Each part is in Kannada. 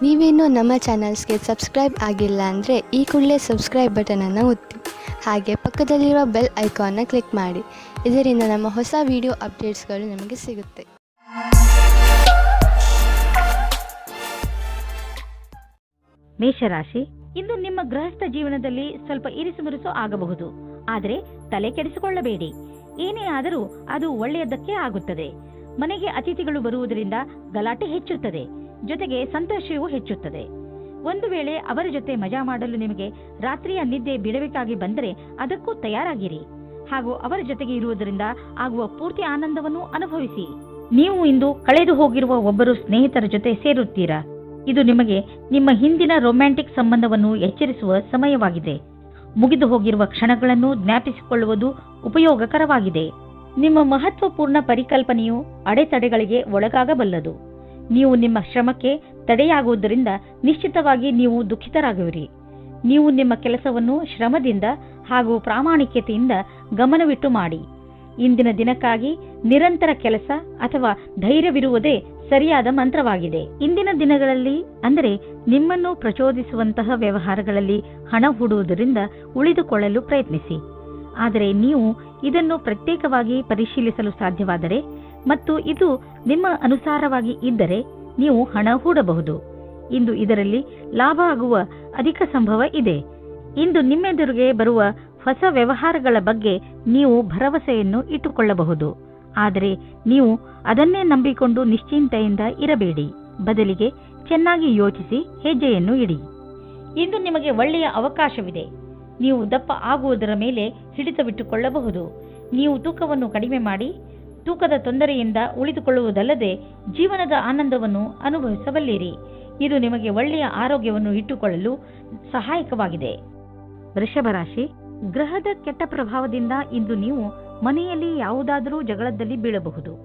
ನೀವೇನೂ ನಮ್ಮ ಚಾನಲ್ಸ್ಗೆ ಸಬ್ಸ್ಕ್ರೈಬ್ ಆಗಿಲ್ಲ ಅಂದರೆ ಈ ಕೂಡಲೇ ಸಬ್ಸ್ಕ್ರೈಬ್ ಬಟನನ್ನು ಒತ್ತಿ, ಹಾಗೆ ಪಕ್ಕದಲ್ಲಿರುವ ಬೆಲ್ ಐಕಾನ್ನ ಕ್ಲಿಕ್ ಮಾಡಿ. ಇದರಿಂದ ನಮ್ಮ ಹೊಸ ವಿಡಿಯೋ ಅಪ್ಡೇಟ್ಸ್ಗಳು ನಿಮಗೆ ಸಿಗುತ್ತೆ. ಮೇಷರಾಶಿ, ಇಂದು ನಿಮ್ಮ ಗೃಹಸ್ಥ ಜೀವನದಲ್ಲಿ ಸ್ವಲ್ಪ ಇರಿಸುಮುರುಸು ಆಗಬಹುದು. ಆದರೆ ತಲೆ ಕೆಡಿಸಿಕೊಳ್ಳಬೇಡಿ. ಏನೇ ಆದರೂ ಅದು ಒಳ್ಳೆಯದಕ್ಕೆ ಆಗುತ್ತದೆ. ಮನೆಗೆ ಅತಿಥಿಗಳು ಬರುವುದರಿಂದ ಗಲಾಟೆ ಹೆಚ್ಚುತ್ತದೆ, ಜೊತೆಗೆ ಸಂತೋಷವೂ ಹೆಚ್ಚುತ್ತದೆ. ಒಂದು ವೇಳೆ ಅವರ ಜೊತೆ ಮಜಾ ಮಾಡಲು ನಿಮಗೆ ರಾತ್ರಿಯ ನಿದ್ದೆ ಬಿಡಬೇಕಾಗಿ ಬಂದರೆ ಅದಕ್ಕೂ ತಯಾರಾಗಿರಿ. ಹಾಗೂ ಅವರ ಜೊತೆಗೆ ಇರುವುದರಿಂದ ಆಗುವ ಪೂರ್ತಿ ಆನಂದವನ್ನು ಅನುಭವಿಸಿ. ನೀವು ಇಂದು ಕಳೆದು ಹೋಗಿರುವ ಒಬ್ಬರು ಸ್ನೇಹಿತರ ಜೊತೆ ಸೇರುತ್ತೀರಾ. ಇದು ನಿಮಗೆ ನಿಮ್ಮ ಹಿಂದಿನ ರೊಮ್ಯಾಂಟಿಕ್ ಸಂಬಂಧವನ್ನು ಎಚ್ಚರಿಸುವ ಸಮಯವಾಗಿದೆ. ಮುಗಿದು ಹೋಗಿರುವ ಕ್ಷಣಗಳನ್ನು ಜ್ಞಾಪಿಸಿಕೊಳ್ಳುವುದು ಉಪಯೋಗಕರವಾಗಿದೆ. ನಿಮ್ಮ ಮಹತ್ವಪೂರ್ಣ ಪರಿಕಲ್ಪನೆಯು ಅಡೆತಡೆಗಳಿಗೆ ಒಳಗಾಗಬಲ್ಲದು. ನೀವು ನಿಮ್ಮ ಶ್ರಮಕ್ಕೆ ತಡೆಯಾಗುವುದರಿಂದ ನಿಶ್ಚಿತವಾಗಿ ನೀವು ದುಃಖಿತರಾಗುವಿರಿ. ನೀವು ನಿಮ್ಮ ಕೆಲಸವನ್ನು ಶ್ರಮದಿಂದ ಹಾಗೂ ಪ್ರಾಮಾಣಿಕತೆಯಿಂದ ಗಮನವಿಟ್ಟು ಮಾಡಿ. ಇಂದಿನ ದಿನಕ್ಕಾಗಿ ನಿರಂತರ ಕೆಲಸ ಅಥವಾ ಧೈರ್ಯವಿರುವುದೇ ಸರಿಯಾದ ಮಂತ್ರವಾಗಿದೆ. ಇಂದಿನ ದಿನಗಳಲ್ಲಿ ಅಂದರೆ ನಿಮ್ಮನ್ನು ಪ್ರಚೋದಿಸುವಂತಹ ವ್ಯವಹಾರಗಳಲ್ಲಿ ಹಣ ಹೂಡುವುದರಿಂದ ಉಳಿದುಕೊಳ್ಳಲು ಪ್ರಯತ್ನಿಸಿ. ಆದರೆ ನೀವು ಇದನ್ನು ಪ್ರತ್ಯೇಕವಾಗಿ ಪರಿಶೀಲಿಸಲು ಸಾಧ್ಯವಾದರೆ ಮತ್ತು ಇದು ನಿಮ್ಮ ಅನುಸಾರವಾಗಿ ಇದ್ದರೆ ನೀವು ಹಣ ಹೂಡಬಹುದು. ಇಂದು ಇದರಲ್ಲಿ ಲಾಭ ಆಗುವ ಅಧಿಕ ಸಂಭವ ಇದೆ. ಇಂದು ನಿಮ್ಮೆದುರಿಗೆ ಬರುವ ಹೊಸ ವ್ಯವಹಾರಗಳ ಬಗ್ಗೆ ನೀವು ಭರವಸೆಯನ್ನು ಇಟ್ಟುಕೊಳ್ಳಬಹುದು. ಆದರೆ ನೀವು ಅದನ್ನೇ ನಂಬಿಕೊಂಡು ನಿಶ್ಚಿಂತೆಯಿಂದ ಇರಬೇಡಿ. ಬದಲಿಗೆ ಚೆನ್ನಾಗಿ ಯೋಚಿಸಿ ಹೆಜ್ಜೆಯನ್ನು ಇಡಿ. ಇಂದು ನಿಮಗೆ ಒಳ್ಳೆಯ ಅವಕಾಶವಿದೆ. ನೀವು ದಪ್ಪ ಆಗುವುದರ ಮೇಲೆ ಹಿಡಿತವಿಟ್ಟುಕೊಳ್ಳಬಹುದು. ನೀವು ತೂಕವನ್ನು ಕಡಿಮೆ ಮಾಡಿ ತೂಕದ ತೊಂದರೆಯಿಂದ ಉಳಿದುಕೊಳ್ಳುವುದಲ್ಲದೆ ಜೀವನದ ಆನಂದವನ್ನು ಅನುಭವಿಸಬಲ್ಲಿರಿ. ಇದು ನಿಮಗೆ ಒಳ್ಳೆಯ ಆರೋಗ್ಯವನ್ನು ಇಟ್ಟುಕೊಳ್ಳಲು ಸಹಾಯಕವಾಗಿದೆ. ವೃಷಭ ರಾಶಿ, ಗ್ರಹದ ಕೆಟ್ಟ ಪ್ರಭಾವದಿಂದ ಇಂದು ನೀವು ಮನೆಯಲ್ಲಿ ಯಾವುದಾದರೂ ಜಗಳದಲ್ಲಿ ಬೀಳಬಹುದು.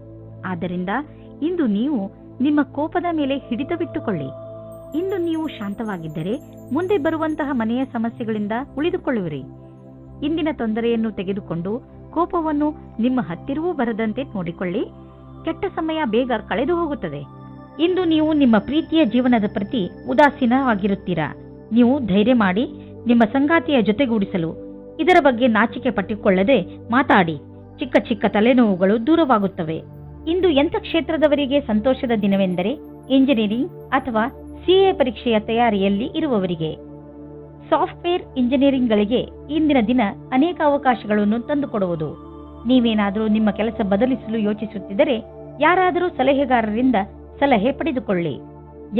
ಆದ್ದರಿಂದ ಇಂದು ನೀವು ನಿಮ್ಮ ಕೋಪದ ಮೇಲೆ ಹಿಡಿತವಿಟ್ಟುಕೊಳ್ಳಿ. ಇಂದು ನೀವು ಶಾಂತವಾಗಿದ್ದರೆ ಮುಂದೆ ಬರುವಂತಹ ಮನೆಯ ಸಮಸ್ಯೆಗಳಿಂದ ಉಳಿದುಕೊಳ್ಳುವಿರಿ. ಇಂದಿನ ತೊಂದರೆಯನ್ನು ತೆಗೆದುಕೊಂಡು ಕೋಪವನ್ನು ನಿಮ್ಮ ಹತ್ತಿರವೂ ಬರದಂತೆ ನೋಡಿಕೊಳ್ಳಿ. ಕೆಟ್ಟ ಸಮಯ ಬೇಗ ಕಳೆದು ಹೋಗುತ್ತದೆ. ಇಂದು ನೀವು ನಿಮ್ಮ ಪ್ರೀತಿಯ ಜೀವನದ ಪ್ರತಿ ಉದಾಸೀನವಾಗಿರುತ್ತೀರಾ. ನೀವು ಧೈರ್ಯ ಮಾಡಿ ನಿಮ್ಮ ಸಂಗಾತಿಯ ಜೊತೆಗೂಡಿಸಲು ಇದರ ಬಗ್ಗೆ ನಾಚಿಕೆ ಪಟ್ಟಿಕೊಳ್ಳದೆ ಮಾತಾಡಿ. ಚಿಕ್ಕ ಚಿಕ್ಕ ತಲೆನೋವುಗಳು ದೂರವಾಗುತ್ತವೆ. ಇಂದು ಎಂಥ ಕ್ಷೇತ್ರದವರಿಗೆ ಸಂತೋಷದ ದಿನವೆಂದರೆ ಇಂಜಿನಿಯರಿಂಗ್ ಅಥವಾ ಸಿಎ ಪರೀಕ್ಷೆಯ ತಯಾರಿಯಲ್ಲಿ ಇರುವವರಿಗೆ. ಸಾಫ್ಟ್ವೇರ್ ಇಂಜಿನಿಯರಿಂಗ್ಗಳಿಗೆ ಇಂದಿನ ದಿನ ಅನೇಕ ಅವಕಾಶಗಳನ್ನು ತಂದುಕೊಡುವುದು. ನೀವೇನಾದರೂ ನಿಮ್ಮ ಕೆಲಸ ಬದಲಿಸಲು ಯೋಚಿಸುತ್ತಿದ್ದರೆ ಯಾರಾದರೂ ಸಲಹೆಗಾರರಿಂದ ಸಲಹೆ ಪಡೆದುಕೊಳ್ಳಿ.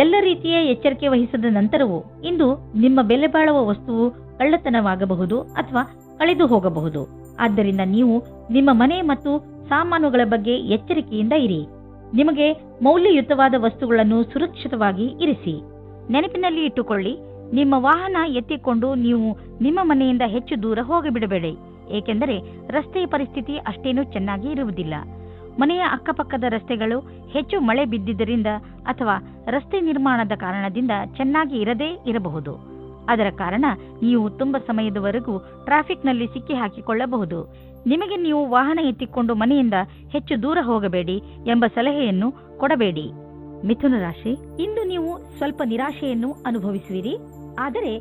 ಎಲ್ಲ ರೀತಿಯ ಎಚ್ಚರಿಕೆ ವಹಿಸಿದ ನಂತರವೂ ಇಂದು ನಿಮ್ಮ ಬೆಲೆ ಬಾಳುವ ವಸ್ತುವು ಕಳ್ಳತನವಾಗಬಹುದು ಅಥವಾ ಕಳೆದು ಹೋಗಬಹುದು. ಆದ್ದರಿಂದ ನೀವು ನಿಮ್ಮ ಮನೆ ಮತ್ತು ಸಾಮಾನುಗಳ ಬಗ್ಗೆ ಎಚ್ಚರಿಕೆಯಿಂದ ಇರಿ. ನಿಮಗೆ ಮೌಲ್ಯಯುತವಾದ ವಸ್ತುಗಳನ್ನು ಸುರಕ್ಷಿತವಾಗಿ ಇರಿಸಿ. ನೆನಪಿನಲ್ಲಿ ಇಟ್ಟುಕೊಳ್ಳಿ, ನಿಮ್ಮ ವಾಹನ ಎತ್ತಿಕೊಂಡು ನೀವು ನಿಮ್ಮ ಮನೆಯಿಂದ ಹೆಚ್ಚು ದೂರ ಹೋಗಿಬಿಡಬೇಡಿ. ಏಕೆಂದರೆ ರಸ್ತೆಯ ಪರಿಸ್ಥಿತಿ ಅಷ್ಟೇನೂ ಚೆನ್ನಾಗಿ ಇರುವುದಿಲ್ಲ. ಮನೆಯ ಅಕ್ಕಪಕ್ಕದ ರಸ್ತೆಗಳು ಹೆಚ್ಚು ಮಳೆ ಬಿದ್ದಿದ್ದರಿಂದ ಅಥವಾ ರಸ್ತೆ ನಿರ್ಮಾಣದ ಕಾರಣದಿಂದ ಚೆನ್ನಾಗಿ ಇರದೇ ಇರಬಹುದು. ಅದರ ಕಾರಣ ನೀವು ತುಂಬ ಸಮಯದವರೆಗೂ ಟ್ರಾಫಿಕ್ನಲ್ಲಿ ಸಿಕ್ಕಿ ಹಾಕಿಕೊಳ್ಳಬಹುದು. ನಿಮಗೆ ನೀವು ವಾಹನ ಎತ್ತಿಕೊಂಡು ಮನೆಯಿಂದ ಹೆಚ್ಚು ದೂರ ಹೋಗಬೇಡಿ ಎಂಬ ಸಲಹೆಯನ್ನು ಕೊಡಬೇಡಿ. ಮಿಥುನ ರಾಶಿ, ಇಂದು ನೀವು ಸ್ವಲ್ಪ ನಿರಾಶೆಯನ್ನು ಅನುಭವಿಸುವಿರಿ. ಆದರೆ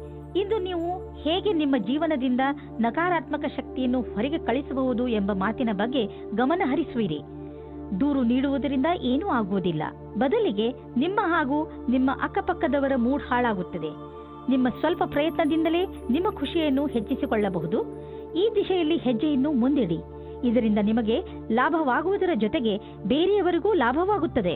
ಇಂದು ನೀವು ಹೇಗೆ ನಿಮ್ಮ ಜೀವನದಿಂದ ನಕಾರಾತ್ಮಕ ಶಕ್ತಿಯನ್ನು ಹೊರಗೆ ಕಳಿಸಬಹುದು ಎಂಬ ಮಾತಿನ ಬಗ್ಗೆ ಗಮನ ಹರಿಸುವಿರಿ. ದೂರು ನೀಡುವುದರಿಂದ ಏನೂ ಆಗುವುದಿಲ್ಲ. ಬದಲಿಗೆ ನಿಮ್ಮ ಹಾಗೂ ನಿಮ್ಮ ಅಕ್ಕಪಕ್ಕದವರ ಮೂಡ್ ಹಾಳಾಗುತ್ತದೆ. ನಿಮ್ಮ ಸ್ವಲ್ಪ ಪ್ರಯತ್ನದಿಂದಲೇ ನಿಮ್ಮ ಖುಷಿಯನ್ನು ಹೆಚ್ಚಿಸಿಕೊಳ್ಳಬಹುದು. ಈ ದಿಶೆಯಲ್ಲಿ ಹೆಜ್ಜೆಯನ್ನು ಮುಂದಿಡಿ. ಇದರಿಂದ ನಿಮಗೆ ಲಾಭವಾಗುವುದರ ಜೊತೆಗೆ ಬೇರೆಯವರಿಗೂ ಲಾಭವಾಗುತ್ತದೆ.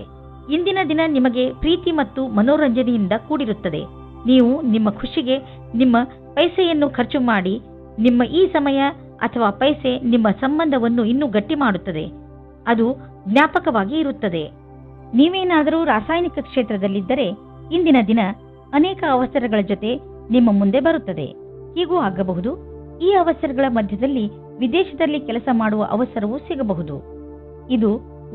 ಇಂದಿನ ದಿನ ನಿಮಗೆ ಪ್ರೀತಿ ಮತ್ತು ಮನೋರಂಜನೆಯಿಂದ ಕೂಡಿರುತ್ತದೆ. ನೀವು ನಿಮ್ಮ ಖುಷಿಗೆ ನಿಮ್ಮ ಪೈಸೆಯನ್ನು ಖರ್ಚು ಮಾಡಿ. ನಿಮ್ಮ ಈ ಸಮಯ ಅಥವಾ ಪೈಸೆ ನಿಮ್ಮ ಸಂಬಂಧವನ್ನು ಇನ್ನೂ ಗಟ್ಟಿ ಮಾಡುತ್ತದೆ. ಅದು ಜ್ಞಾಪಕವಾಗಿ ಇರುತ್ತದೆ. ನೀವೇನಾದರೂ ರಾಸಾಯನಿಕ ಕ್ಷೇತ್ರದಲ್ಲಿದ್ದರೆ ಇಂದಿನ ದಿನ ಅನೇಕ ಅವಸರಗಳ ಜೊತೆ ನಿಮ್ಮ ಮುಂದೆ ಬರುತ್ತದೆ. ಹೀಗೂ ಆಗಬಹುದು. ಈ ಅವಸರಗಳ ಮಧ್ಯದಲ್ಲಿ ವಿದೇಶದಲ್ಲಿ ಕೆಲಸ ಮಾಡುವ ಅವಸರವೂ ಸಿಗಬಹುದು. ಇದು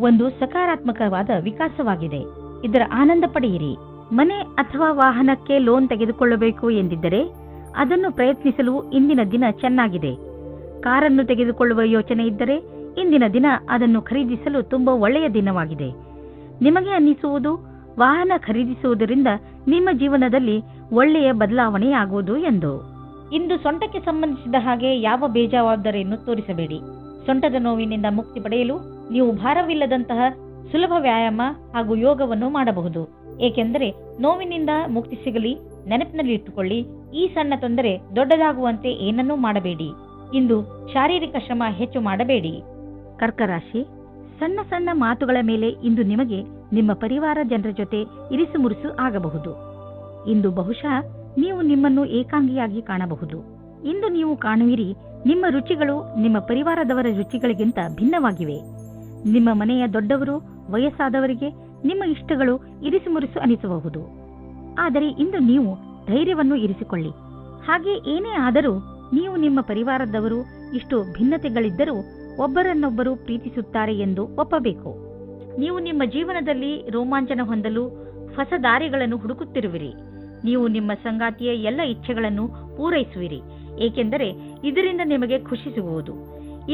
ಒಂದು ಸಕಾರಾತ್ಮಕವಾದ ವಿಕಾಸವಾಗಿದೆ. ಇದರ ಆನಂದ ಪಡೆಯಿರಿ. ಮನೆ ಅಥವಾ ವಾಹನಕ್ಕೆ ಲೋನ್ ತೆಗೆದುಕೊಳ್ಳಬೇಕು ಎಂದಿದ್ದರೆ ಅದನ್ನು ಪ್ರಯತ್ನಿಸಲು ಇಂದಿನ ದಿನ ಚೆನ್ನಾಗಿದೆ. ಕಾರನ್ನು ತೆಗೆದುಕೊಳ್ಳುವ ಯೋಚನೆ ಇದ್ದರೆ ಇಂದಿನ ದಿನ ಅದನ್ನು ಖರೀದಿಸಲು ತುಂಬಾ ಒಳ್ಳೆಯ ದಿನವಾಗಿದೆ. ನಿಮಗೆ ಅನ್ನಿಸುವುದು ವಾಹನ ಖರೀದಿಸುವುದರಿಂದ ನಿಮ್ಮ ಜೀವನದಲ್ಲಿ ಒಳ್ಳೆಯ ಬದಲಾವಣೆಯಾಗುವುದು ಎಂದು. ಇಂದು ಸೊಂಟಕ್ಕೆ ಸಂಬಂಧಿಸಿದ ಹಾಗೆ ಯಾವ ಬೇಜವಾಬ್ದಾರಿಯನ್ನು ತೋರಿಸಬೇಡಿ. ಸೊಂಟದ ನೋವಿನಿಂದ ಮುಕ್ತಿ ಪಡೆಯಲು ನೀವು ಭಾರವಿಲ್ಲದಂತಹ ಸುಲಭ ವ್ಯಾಯಾಮ ಹಾಗೂ ಯೋಗವನ್ನು ಮಾಡಬಹುದು. ಏಕೆಂದರೆ ನೋವಿನಿಂದ ಮುಕ್ತಿ ಸಿಗಲಿ ನೆನಪಿನಲ್ಲಿ ಇಟ್ಟುಕೊಳ್ಳಿ, ಈ ಸಣ್ಣ ತೊಂದರೆ ದೊಡ್ಡದಾಗುವಂತೆ ಏನನ್ನೂ ಮಾಡಬೇಡಿ. ಇಂದು ಶಾರೀರಿಕ ಶ್ರಮ ಹೆಚ್ಚು ಮಾಡಬೇಡಿ. ಕರ್ಕರಾಶಿ, ಸಣ್ಣ ಸಣ್ಣ ಮಾತುಗಳ ಮೇಲೆ ಇಂದು ನಿಮಗೆ ನಿಮ್ಮ ಪರಿವಾರ ಜನರ ಜೊತೆ ಇರಿಸುಮುರುಸು ಆಗಬಹುದು. ಇಂದು ಬಹುಶಃ ನೀವು ನಿಮ್ಮನ್ನು ಏಕಾಂಗಿಯಾಗಿ ಕಾಣಬಹುದು. ಇಂದು ನೀವು ಕಾಣುವಿರಿ, ನಿಮ್ಮ ರುಚಿಗಳು ನಿಮ್ಮ ಪರಿವಾರದವರ ರುಚಿಗಳಿಗಿಂತ ಭಿನ್ನವಾಗಿವೆ. ನಿಮ್ಮ ಮನೆಯ ದೊಡ್ಡವರು, ವಯಸ್ಸಾದವರಿಗೆ ನಿಮ್ಮ ಇಷ್ಟಗಳು ಇರಿಸುಮುರುಸು ಅನಿಸಬಹುದು. ಆದರೆ ಇಂದು ನೀವು ಧೈರ್ಯವನ್ನು ಇರಿಸಿಕೊಳ್ಳಿ. ಹಾಗೆ ಏನೇ ಆದರೂ ನೀವು ನಿಮ್ಮ ಪರಿವಾರದವರು ಇಷ್ಟು ಭಿನ್ನತೆಗಳಿದ್ದರೂ ಒಬ್ಬರನ್ನೊಬ್ಬರು ಪ್ರೀತಿಸುತ್ತಾರೆ ಎಂದು ಒಪ್ಪಬೇಕು. ನೀವು ನಿಮ್ಮ ಜೀವನದಲ್ಲಿ ರೋಮಾಂಚನ ಹೊಂದಲು ಹೊಸ ದಾರಿಗಳನ್ನು ಹುಡುಕುತ್ತಿರುವಿರಿ. ನೀವು ನಿಮ್ಮ ಸಂಗಾತಿಯ ಎಲ್ಲ ಇಚ್ಛೆಗಳನ್ನು ಪೂರೈಸುವಿರಿ, ಏಕೆಂದರೆ ಇದರಿಂದ ನಿಮಗೆ ಖುಷಿ ಸಿಗುವುದು.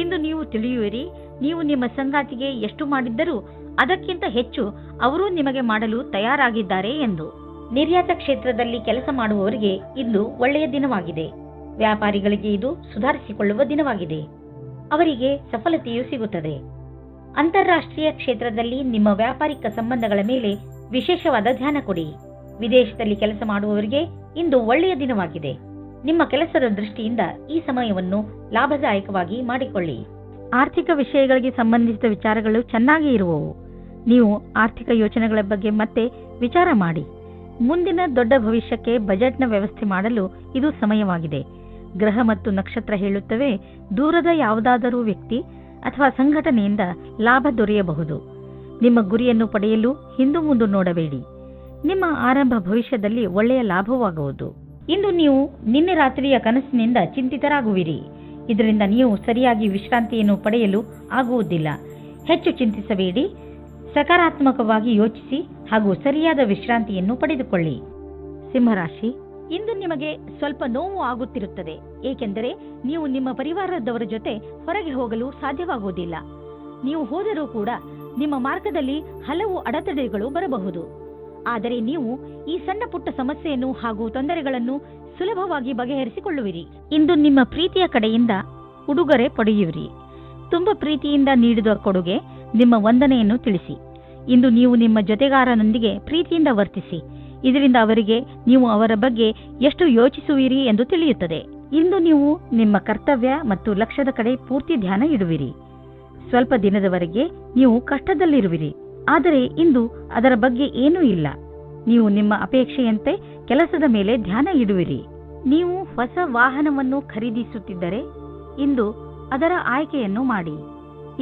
ಇಂದು ನೀವು ತಿಳಿಯುವಿರಿ, ನೀವು ನಿಮ್ಮ ಸಂಗಾತಿಗೆ ಎಷ್ಟು ಮಾಡಿದ್ದರೂ ಅದಕ್ಕಿಂತ ಹೆಚ್ಚು ಅವರೂ ನಿಮಗೆ ಮಾಡಲು ತಯಾರಾಗಿದ್ದಾರೆ ಎಂದು. ನಿರ್ಯಾತ ಕ್ಷೇತ್ರದಲ್ಲಿ ಕೆಲಸ ಮಾಡುವವರಿಗೆ ಇಂದು ಒಳ್ಳೆಯ ದಿನವಾಗಿದೆ. ವ್ಯಾಪಾರಿಗಳಿಗೆ ಇದು ಸುಧಾರಿಸಿಕೊಳ್ಳುವ ದಿನವಾಗಿದೆ. ಅವರಿಗೆ ಸಫಲತೆಯೂ ಸಿಗುತ್ತದೆ. ಅಂತಾರಾಷ್ಟ್ರೀಯ ಕ್ಷೇತ್ರದಲ್ಲಿ ನಿಮ್ಮ ವ್ಯಾಪಾರಿಕ ಸಂಬಂಧಗಳ ಮೇಲೆ ವಿಶೇಷವಾದ ಧ್ಯಾನ ಕೊಡಿ. ವಿದೇಶದಲ್ಲಿ ಕೆಲಸ ಮಾಡುವವರಿಗೆ ಇಂದು ಒಳ್ಳೆಯ ದಿನವಾಗಿದೆ. ನಿಮ್ಮ ಕೆಲಸದ ದೃಷ್ಟಿಯಿಂದ ಈ ಸಮಯವನ್ನು ಲಾಭದಾಯಕವಾಗಿ ಮಾಡಿಕೊಳ್ಳಿ. ಆರ್ಥಿಕ ವಿಷಯಗಳಿಗೆ ಸಂಬಂಧಿಸಿದ ವಿಚಾರಗಳು ಚೆನ್ನಾಗಿ ಇರುವವು. ನೀವು ಆರ್ಥಿಕ ಯೋಚನೆಗಳ ಬಗ್ಗೆ ಮತ್ತೆ ವಿಚಾರ ಮಾಡಿ. ಮುಂದಿನ ದೊಡ್ಡ ಭವಿಷ್ಯಕ್ಕೆ ಬಜೆಟ್ನ ವ್ಯವಸ್ಥೆ ಮಾಡಲು ಇದು ಸಮಯವಾಗಿದೆ. ಗ್ರಹ ಮತ್ತು ನಕ್ಷತ್ರ ಹೇಳುತ್ತವೆ, ದೂರದ ಯಾವುದಾದರೂ ವ್ಯಕ್ತಿ ಅಥವಾ ಸಂಘಟನೆಯಿಂದ ಲಾಭ ದೊರೆಯಬಹುದು. ನಿಮ್ಮ ಗುರಿಯನ್ನು ಪಡೆಯಲು ಹಿಂದು ಮುಂದು ನೋಡಬೇಡಿ. ನಿಮ್ಮ ಆರಂಭ ಭವಿಷ್ಯದಲ್ಲಿ ಒಳ್ಳೆಯ ಲಾಭವಾಗುವುದು. ಇಂದು ನೀವು ನಿನ್ನೆ ರಾತ್ರಿಯ ಕನಸಿನಿಂದ ಚಿಂತಿತರಾಗುವಿರಿ. ಇದರಿಂದ ನೀವು ಸರಿಯಾಗಿ ವಿಶ್ರಾಂತಿಯನ್ನು ಪಡೆಯಲು ಆಗುವುದಿಲ್ಲ. ಹೆಚ್ಚು ಚಿಂತಿಸಬೇಡಿ. ಸಕಾರಾತ್ಮಕವಾಗಿ ಯೋಚಿಸಿ ಹಾಗೂ ಸರಿಯಾದ ವಿಶ್ರಾಂತಿಯನ್ನು ಪಡೆದುಕೊಳ್ಳಿ. ಸಿಂಹರಾಶಿ, ಇಂದು ನಿಮಗೆ ಸ್ವಲ್ಪ ನೋವು ಆಗುತ್ತಿರುತ್ತದೆ, ಏಕೆಂದರೆ ನೀವು ನಿಮ್ಮ ಪರಿವಾರದವರ ಜೊತೆ ಹೊರಗೆ ಹೋಗಲು ಸಾಧ್ಯವಾಗುವುದಿಲ್ಲ. ನೀವು ಹೋದರೂ ಕೂಡ ನಿಮ್ಮ ಮಾರ್ಗದಲ್ಲಿ ಹಲವು ಅಡೆತಡೆಗಳು ಬರಬಹುದು. ಆದರೆ ನೀವು ಈ ಸಣ್ಣ ಪುಟ್ಟ ಸಮಸ್ಯೆಯನ್ನು ಹಾಗೂ ತೊಂದರೆಗಳನ್ನು ಸುಲಭವಾಗಿ ಬಗೆಹರಿಸಿಕೊಳ್ಳುವಿರಿ. ಇಂದು ನಿಮ್ಮ ಪ್ರೀತಿಯ ಕಡೆಯಿಂದ ಉಡುಗೊರೆ ಪಡೆಯುವಿರಿ. ತುಂಬ ಪ್ರೀತಿಯಿಂದ ನೀಡಿದ ಕೊಡುಗೆ ನಿಮ್ಮ ವಂದನೆಯನ್ನು ತಿಳಿಸಿ. ಇಂದು ನೀವು ನಿಮ್ಮ ಜೊತೆಗಾರನೊಂದಿಗೆ ಪ್ರೀತಿಯಿಂದ ವರ್ತಿಸಿ. ಇದರಿಂದ ಅವರಿಗೆ ನೀವು ಅವರ ಬಗ್ಗೆ ಎಷ್ಟು ಯೋಚಿಸುವಿರಿ ಎಂದು ತಿಳಿಯುತ್ತದೆ. ಇಂದು ನೀವು ನಿಮ್ಮ ಕರ್ತವ್ಯ ಮತ್ತು ಲಕ್ಷ್ಯದ ಕಡೆ ಪೂರ್ತಿ ಧ್ಯಾನ ಇಡುವಿರಿ. ಸ್ವಲ್ಪ ದಿನದವರೆಗೆ ನೀವು ಕಷ್ಟದಲ್ಲಿರುವಿರಿ, ಆದರೆ ಇಂದು ಅದರ ಬಗ್ಗೆ ಏನೂ ಇಲ್ಲ. ನೀವು ನಿಮ್ಮ ಅಪೇಕ್ಷೆಯಂತೆ ಕೆಲಸದ ಮೇಲೆ ಧ್ಯಾನ ಇಡುವಿರಿ. ನೀವು ಹೊಸ ವಾಹನವನ್ನು ಖರೀದಿಸುತ್ತಿದ್ದರೆ ಇಂದು ಅದರ ಆಯ್ಕೆಯನ್ನು ಮಾಡಿ.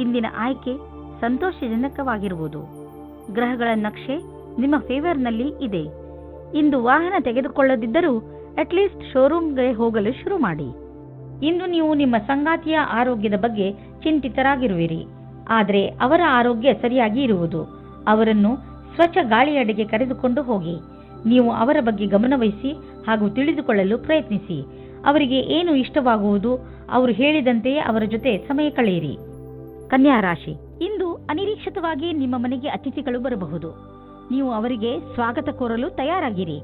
ಇಂದಿನ ಆಯ್ಕೆ ಸಂತೋಷಜನಕವಾಗಿರುವುದು. ಗ್ರಹಗಳ ನಕ್ಷೆ ನಿಮ್ಮ ಫೇವರ್ನಲ್ಲಿ ಇದೆ. ಇಂದು ವಾಹನ ತೆಗೆದುಕೊಳ್ಳದಿದ್ದರೂ ಅಟ್ಲೀಸ್ಟ್ ಶೋರೂಮ್ಗೆ ಹೋಗಲು ಶುರು ಮಾಡಿ. ಇಂದು ನೀವು ನಿಮ್ಮ ಸಂಗಾತಿಯ ಆರೋಗ್ಯದ ಬಗ್ಗೆ ಚಿಂತಿತರಾಗಿರುವಿರಿ, ಆದರೆ ಅವರ ಆರೋಗ್ಯ ಸರಿಯಾಗಿ ಇರುವುದು. ಅವರನ್ನು ಸ್ವಚ್ಛ ಗಾಳಿಯಡೆಗೆ ಕರೆದುಕೊಂಡು ಹೋಗಿ. ನೀವು ಅವರ ಬಗ್ಗೆ ಗಮನವಹಿಸಿ ಹಾಗೂ ತಿಳಿದುಕೊಳ್ಳಲು ಪ್ರಯತ್ನಿಸಿ. ಅವರಿಗೆ ಏನು ಇಷ್ಟವಾಗುವುದು, ಅವರು ಹೇಳಿದಂತೆಯೇ ಅವರ ಜೊತೆ ಸಮಯ ಕಳೆಯಿರಿ. ಕನ್ಯಾ ರಾಶಿ, ಇಂದು ಅನಿರೀಕ್ಷಿತವಾಗಿ ನಿಮ್ಮ ಮನೆಗೆ ಅತಿಥಿಗಳು ಬರಬಹುದು. ನೀವು ಅವರಿಗೆ ಸ್ವಾಗತ ಕೋರಲು ತಯಾರಾಗಿರಿ.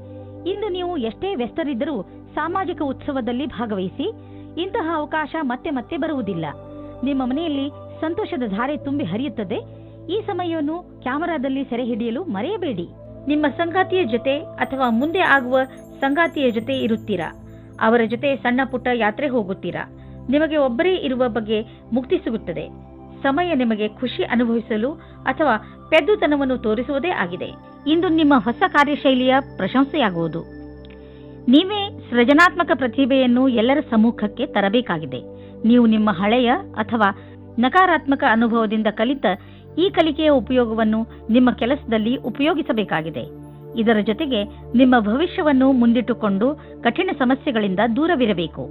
ಇಂದು ನೀವು ಎಷ್ಟೇ ವ್ಯಸ್ತರಿದ್ದರೂ ಸಾಮಾಜಿಕ ಉತ್ಸವದಲ್ಲಿ ಭಾಗವಹಿಸಿ. ಇಂತಹ ಅವಕಾಶ ಮತ್ತೆ ಮತ್ತೆ ಬರುವುದಿಲ್ಲ. ನಿಮ್ಮ ಮನೆಯಲ್ಲಿ ಸಂತೋಷದ ಧಾರೆ ತುಂಬಿ ಹರಿಯುತ್ತದೆ. ಈ ಸಮಯವನ್ನು ಕ್ಯಾಮೆರಾದಲ್ಲಿ ಸೆರೆ ಹಿಡಿಯಲು ಮರೆಯಬೇಡಿ. ನಿಮ್ಮ ಸಂಗಾತಿಯ ಜೊತೆ ಅಥವಾ ಮುಂದೆ ಆಗುವ ಸಂಗಾತಿಯ ಜೊತೆ ಇರುತ್ತೀರಾ. ಅವರ ಜೊತೆ ಸಣ್ಣ ಪುಟ್ಟ ಯಾತ್ರೆ ಹೋಗುತ್ತೀರಾ. ನಿಮಗೆ ಒಬ್ಬರೇ ಇರುವ ಬಗ್ಗೆ ಮುಕ್ತಿ ಸಿಗುತ್ತದೆ. ಸಮಯ ನಿಮಗೆ ಖುಷಿ ಅನುಭವಿಸಲು ಅಥವಾ ಪೆದ್ದುತನವನ್ನು ತೋರಿಸುವುದೇ ಆಗಿದೆ. ಇಂದು ನಿಮ್ಮ ಹೊಸ ಕಾರ್ಯಶೈಲಿಯ ಪ್ರಶಂಸೆಯಾಗುವುದು. ನೀವೇ ಸೃಜನಾತ್ಮಕ ಪ್ರತಿಭೆಯನ್ನು ಎಲ್ಲರ ಸಮ್ಮುಖಕ್ಕೆ ತರಬೇಕಾಗಿದೆ. ನೀವು ನಿಮ್ಮ ಹಳೆಯ ಅಥವಾ ನಕಾರಾತ್ಮಕ ಅನುಭವದಿಂದ ಕಲಿತ ಈ ಕಲಿಕೆಯ ಉಪಯೋಗವನ್ನು ನಿಮ್ಮ ಕೆಲಸದಲ್ಲಿ ಉಪಯೋಗಿಸಬೇಕಾಗಿದೆ. ಇದರ ಜೊತೆಗೆ ನಿಮ್ಮ ಭವಿಷ್ಯವನ್ನು ಮುಂದಿಟ್ಟುಕೊಂಡು ಕಠಿಣ ಸಮಸ್ಯೆಗಳಿಂದ ದೂರವಿರಬೇಕು.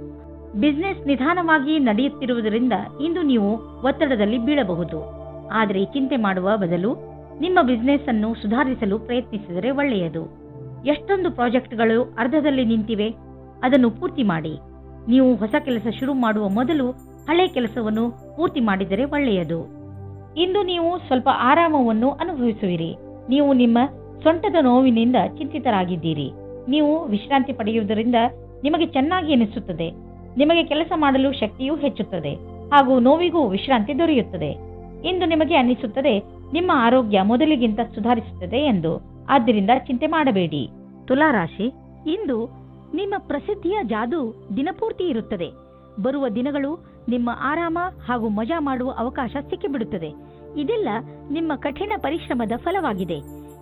ಬಿಸಿನೆಸ್ ನಿಧಾನವಾಗಿ ನಡೆಯುತ್ತಿರುವುದರಿಂದ ಇಂದು ನೀವು ಒತ್ತಡದಲ್ಲಿ ಬೀಳಬಹುದು. ಆದರೆ ಚಿಂತೆ ಮಾಡುವ ಬದಲು ನಿಮ್ಮ ಬಿಸಿನೆಸ್ ಅನ್ನು ಸುಧಾರಿಸಲು ಪ್ರಯತ್ನಿಸಿದರೆ ಒಳ್ಳೆಯದು. ಎಷ್ಟೊಂದು ಪ್ರಾಜೆಕ್ಟ್ಗಳು ಅರ್ಧದಲ್ಲಿ ನಿಂತಿವೆ, ಅದನ್ನು ಪೂರ್ತಿ ಮಾಡಿ. ನೀವು ಹೊಸ ಕೆಲಸ ಶುರು ಮಾಡುವ ಮೊದಲು ಹಳೆ ಕೆಲಸವನ್ನು ಪೂರ್ತಿ ಮಾಡಿದರೆ ಒಳ್ಳೆಯದು. ಇಂದು ನೀವು ಸ್ವಲ್ಪ ಆರಾಮವನ್ನು ಅನುಭವಿಸುವಿರಿ. ನೀವು ನಿಮ್ಮ ಸೊಂಟದ ನೋವಿನಿಂದ ಚಿಂತಿತರಾಗಿದ್ದೀರಿ. ನೀವು ವಿಶ್ರಾಂತಿ ಪಡೆಯುವುದರಿಂದ ನಿಮಗೆ ಚೆನ್ನಾಗಿ ಎನಿಸುತ್ತದೆ. ನಿಮಗೆ ಕೆಲಸ ಮಾಡಲು ಶಕ್ತಿಯೂ ಹೆಚ್ಚುತ್ತದೆ ಹಾಗೂ ನೋವಿಗೂ ವಿಶ್ರಾಂತಿ ದೊರೆಯುತ್ತದೆ. ಇಂದು ನಿಮಗೆ ಅನ್ನಿಸುತ್ತದೆ ನಿಮ್ಮ ಆರೋಗ್ಯ ಮೊದಲಿಗಿಂತ ಸುಧಾರಿಸುತ್ತದೆ ಎಂದು. ಆದ್ದರಿಂದ ಚಿಂತೆ ಮಾಡಬೇಡಿ. ತುಲಾರಾಶಿ, ಇಂದು ನಿಮ್ಮ ಪ್ರಸಿದ್ಧಿಯ ಜಾದು ದಿನಪೂರ್ತಿ ಇರುತ್ತದೆ. ಬರುವ ದಿನಗಳು ನಿಮ್ಮ ಆರಾಮ ಹಾಗೂ ಮಜಾ ಮಾಡುವ ಅವಕಾಶ ಸಿಕ್ಕಿಬಿಡುತ್ತದೆ. ಇದೆಲ್ಲ ನಿಮ್ಮ ಕಠಿಣ ಪರಿಶ್ರಮದ ಫಲವಾಗಿದೆ.